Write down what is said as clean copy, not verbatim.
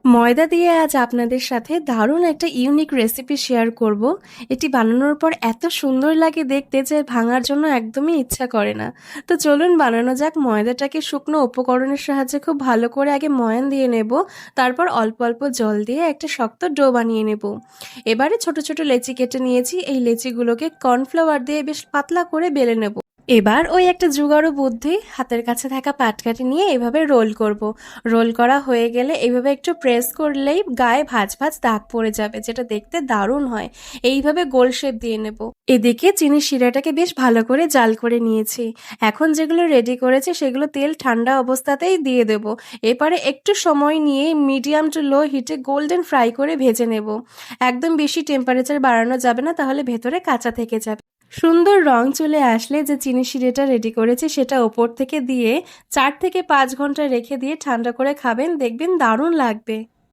ময়দা দিয়ে আজ আপনাদের সাথে দারুণ একটা ইউনিক রেসিপি শেয়ার করব। এটি বানানোর পর এত সুন্দর লাগে দেখতে যে ভাঙার জন্য একদমই ইচ্ছা করে না। তো চলুন বানানো যাক। ময়দাটাকে শুকনো উপকরণের সাহায্যে খুব ভালো করে আগে ময়ান দিয়ে নেব। তারপর অল্প অল্প জল দিয়ে একটা শক্ত ডো বানিয়ে নেব। এবারে ছোট ছোট লেচি কেটে নিয়েছি। এই লেচিগুলোকে কর্নফ্লাওয়ার দিয়ে বেশ পাতলা করে বেলে নেব। এবার ওই একটা জুগাড়ু বুদ্ধি, হাতের কাছে থাকা পাটকাঠি নিয়ে এভাবে রোল করব। রোল করা হয়ে গেলে এইভাবে একটু প্রেস করলেই গায়ে ভাঁজ ভাঁজ দাগ পড়ে যাবে, যেটা দেখতে দারুণ হয়। এইভাবে গোল শেপ দিয়ে নেব। এদিকে চিনির শিরাটাকে বেশ ভালো করে জাল করে নিয়েছি। এখন যেগুলো রেডি করেছি সেগুলো তেল ঠান্ডা অবস্থাতেই দিয়ে দেব। এবারে একটু সময় নিয়ে মিডিয়াম টু লো হিটে গোল্ডেন ফ্রাই করে ভেজে নেব। একদম বেশি টেম্পারেচার বাড়ানো যাবে না, তাহলে ভেতরে কাঁচা থেকে যাবে। সুন্দর রং চলে আসলে যে চিনি শিরেটা রেডি করেছি সেটা ওপর থেকে দিয়ে 4 থেকে 5 ঘন্টা রেখে দিয়ে ঠান্ডা করে খাবেন, দেখবেন দারুণ লাগবে।